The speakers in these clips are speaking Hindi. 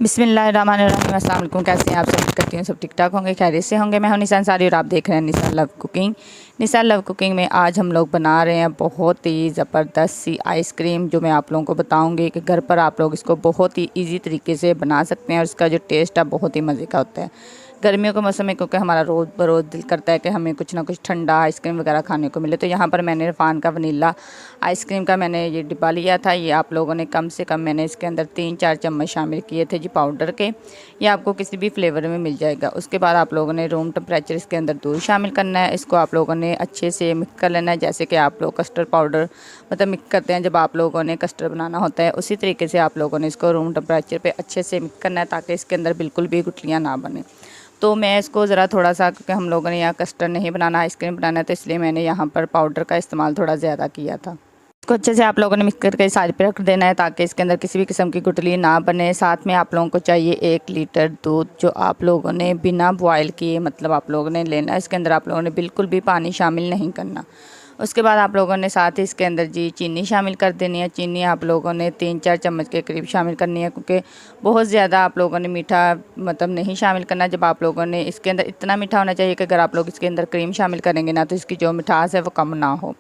बिस्मिल्लाहिर्रहमानिर्रहीम। अस्सलाम वालेकुम। कैसे हैं आप सब? करती हूँ सब ठीक ठाक होंगे, खैरियत से होंगे। मैं हूं निसा अंसारी और आप देख रहे हैं निसा लव कुकिंग। निसा लव कुकिंग में आज हम लोग बना रहे हैं बहुत ही ज़बरदस्त सी आइसक्रीम, जो मैं आप लोगों को बताऊंगी कि घर पर आप लोग इसको बहुत ही इजी तरीके से बना सकते हैं और इसका जो टेस्ट है बहुत ही मज़े का होता है। गर्मियों के मौसम में क्योंकि हमारा रोज़ बरोज़ दिल करता है कि हमें कुछ ना कुछ ठंडा आइसक्रीम वगैरह खाने को मिले, तो यहाँ पर मैंने इरफान का वनीला आइसक्रीम का मैंने ये डिब्बा लिया था। ये आप लोगों ने कम से कम मैंने इसके अंदर 3-4 चम्मच शामिल किए थे जी पाउडर के। ये आपको किसी भी फ्लेवर में मिल जाएगा। उसके बाद आप लोगों ने रूम टेम्परेचर इसके अंदर दूध शामिल करना है। इसको आप लोगों ने अच्छे से मिक्स कर लेना है, जैसे कि आप लोग कस्टर्ड पाउडर मतलब मिक्स करते हैं जब आप लोगों ने कस्टर्ड बनाना होता है, उसी तरीके से आप लोगों ने इसको रूम टेम्परेचर पे अच्छे से मिक्स करना है ताकि इसके अंदर बिल्कुल भी गुठलियाँ ना बने। तो मैं इसको ज़रा थोड़ा सा, क्योंकि हम लोगों ने यहाँ कस्टर्ड नहीं बनाना आइसक्रीम बनाना है, तो इसलिए मैंने यहाँ पर पाउडर का इस्तेमाल थोड़ा ज़्यादा किया था। इसको अच्छे से आप लोगों ने मिक्स करके साइड पे रख देना है ताकि इसके अंदर किसी भी किस्म की गुठली ना बने। साथ में आप लोगों को चाहिए 1 लीटर दूध, जो आप लोगों ने बिना बॉयल किए मतलब आप लोगों ने लेना है। इसके अंदर आप लोगों ने बिल्कुल भी पानी शामिल नहीं करना। उसके बाद आप लोगों ने साथ ही इसके अंदर जी चीनी शामिल कर देनी है। चीनी आप लोगों ने 3-4 चम्मच के करीब शामिल करनी है, क्योंकि बहुत ज़्यादा आप लोगों ने मीठा मतलब नहीं शामिल करना। जब आप लोगों ने इसके अंदर इतना मीठा होना चाहिए कि अगर आप लोग इसके अंदर क्रीम शामिल करेंगे ना, तो इसकी जो मिठास है वो कम ना हो।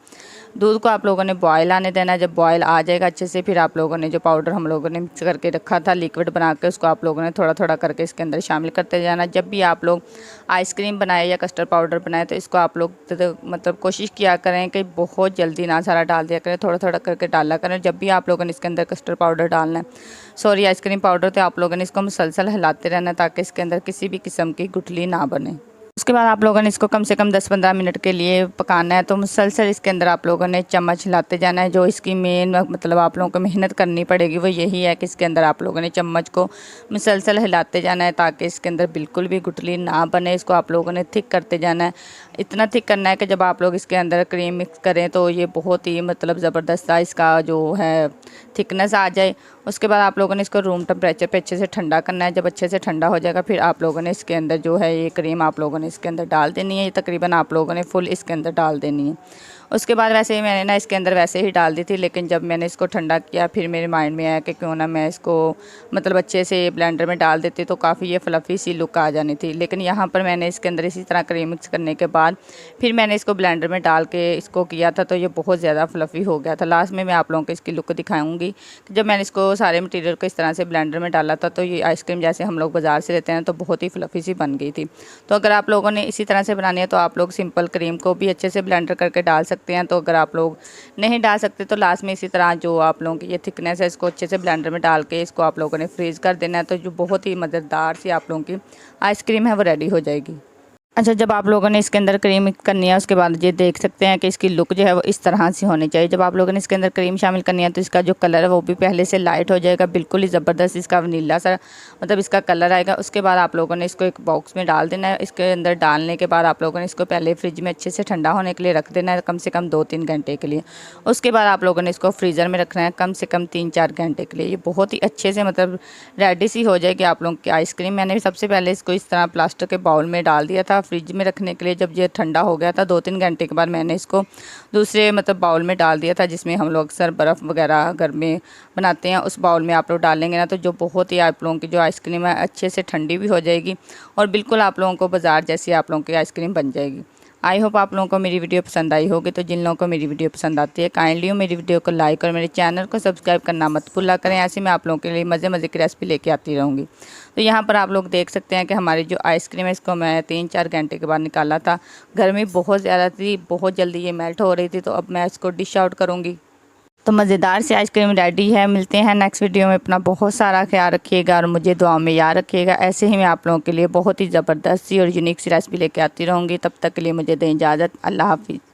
दूध को आप लोगों ने बॉयल आने देना है। जब बॉयल आ जाएगा अच्छे से, फिर आप लोगों ने जो पाउडर हम लोगों ने मिक्स करके रखा था लिक्विड बना के, उसको आप लोगों ने थोड़ा थोड़ा करके इसके अंदर शामिल करते जाना। जब भी आप लोग आइसक्रीम बनाए या कस्टर्ड पाउडर बनाए, तो इसको आप लोग मतलब कोशिश किया करें कि बहुत जल्दी ना सारा डाल दिया करें, थोड़ा थोड़ा करके डाला करें। जब भी आप लोगों ने इसके अंदर कस्टर्ड पाउडर डालना है, सॉरी आइसक्रीम पाउडर, तो आप लोगों ने इसको मुसलसल हिलाते रहना है ताकि इसके अंदर किसी भी किस्म की गुठली ना बने। उसके बाद आप लोगों ने इसको कम से कम 10-15 मिनट के लिए पकाना है। तो मुसलसल इसके अंदर आप लोगों ने चम्मच हिलाते जाना है। जो इसकी मेन मतलब आप लोगों को मेहनत करनी पड़ेगी वो यही है कि इसके अंदर आप लोगों ने चम्मच को मुसलसल हिलाते जाना है ताकि इसके अंदर बिल्कुल भी गुठली ना बने। इसको आप लोगों ने थिक करते जाना है। इतना थिक करना है कि जब आप लोग इसके अंदर क्रीम मिक्स करें तो ये बहुत ही मतलब ज़बरदस्त सा इसका जो है थिकनेस आ जाए। उसके बाद आप लोगों ने इसको रूम टेम्परेचर पे अच्छे से ठंडा करना है। जब अच्छे से ठंडा हो जाएगा, फिर आप लोगों ने इसके अंदर जो है ये क्रीम आप लोगों ने इसके अंदर डाल देनी है। ये तकरीबन आप लोगों ने फुल इसके अंदर डाल देनी है। उसके बाद वैसे ही मैंने ना इसके अंदर वैसे ही डाल दी थी, लेकिन जब मैंने इसको ठंडा किया फिर मेरे माइंड में आया कि क्यों ना मैं इसको मतलब अच्छे से ब्लेंडर में डाल देती तो काफ़ी ये फ्लफ़ी सी लुक आ जानी थी। लेकिन यहाँ पर मैंने इसके अंदर इसी तरह क्रीम मिक्स करने के बाद फिर मैंने इसको ब्लेंडर में डाल के इसको किया था, तो ये बहुत ज़्यादा फ्लफ़ी हो गया था। लास्ट में मैं आप लोगों को इसकी लुक दिखाऊंगी कि जब मैंने इसको सारे मटीरियल को इस तरह से ब्लेंडर में डाला था, तो ये आइसक्रीम जैसे हम लोग बाज़ार से लेते हैं तो बहुत ही फ्लफ़ी सी बन गई थी। तो अगर आप लोगों ने इसी तरह से बनानी है तो आप लोग सिंपल क्रीम को भी अच्छे से ब्लेंडर करके डाल सकते हैं। तो अगर आप लोग नहीं डाल सकते तो लास्ट में इसी तरह जो आप लोगों की ये थिकनेस है इसको अच्छे से ब्लेंडर में डाल के इसको आप लोगों ने फ्रीज़ कर देना है। तो जो बहुत ही मज़ेदार सी आप लोगों की आइसक्रीम है वो रेडी हो जाएगी। अच्छा, जब आप लोगों ने इसके अंदर क्रीम मिक्स करनी है, उसके बाद ये देख सकते हैं कि इसकी लुक जो है वो इस तरह से होनी चाहिए। जब आप लोगों ने इसके अंदर क्रीम शामिल करनी है तो इसका जो कलर है वो भी पहले से लाइट हो जाएगा, बिल्कुल ही ज़बरदस्त इसका वनीला सा मतलब इसका कलर आएगा। उसके बाद आप लोगों ने इसको एक बॉक्स में डाल देना है। इसके अंदर डालने के बाद आप लोगों ने इसको पहले फ्रिज में अच्छे से ठंडा होने के लिए रख देना है, कम से कम 2-3 घंटे के लिए। उसके बाद आप लोगों ने इसको फ्रीज़र में रखना है कम से कम 3-4 घंटे के लिए। ये बहुत ही अच्छे से मतलब रेडी सी हो जाएगी आप लोगों की आइसक्रीम। मैंने सबसे पहले इसको इस तरह प्लास्टिक के बाउल में डाल दिया था फ्रिज में रखने के लिए। जब ये ठंडा हो गया था 2-3 घंटे के बाद मैंने इसको दूसरे मतलब बाउल में डाल दिया था, जिसमें हम लोग अक्सर बर्फ़ वगैरह घर में बनाते हैं। उस बाउल में आप लोग डालेंगे ना तो जो बहुत ही आप लोगों की जो आइसक्रीम है अच्छे से ठंडी भी हो जाएगी और बिल्कुल आप लोगों को बाज़ार जैसी आप लोगों की आइसक्रीम बन जाएगी। आई होप आप लोगों को मेरी वीडियो पसंद आई होगी। तो जिन लोगों को मेरी वीडियो पसंद आती है काइंडली मेरी वीडियो को लाइक और मेरे चैनल को सब्सक्राइब करना मत भूला करें। ऐसे मैं आप लोगों के लिए मज़े की रेसिपी लेके आती रहूँगी। तो यहाँ पर आप लोग देख सकते हैं कि हमारी जो आइसक्रीम है इसको मैं 3-4 घंटे के बाद निकाला था। गर्मी बहुत ज़्यादा थी, बहुत जल्दी ये मेल्ट हो रही थी, तो अब मैं इसको डिश आउट करूँगी। तो मज़ेदार सी आइसक्रीम रेडी है। मिलते हैं नेक्स्ट वीडियो में। अपना बहुत सारा ख्याल रखिएगा और मुझे दुआ में याद रखिएगा। ऐसे ही मैं आप लोगों के लिए बहुत ही ज़बरदस्त सी और यूनिक सी रेसिपी लेके आती रहूँगी। तब तक के लिए मुझे दें इजाज़त। अल्लाह हाफिज़।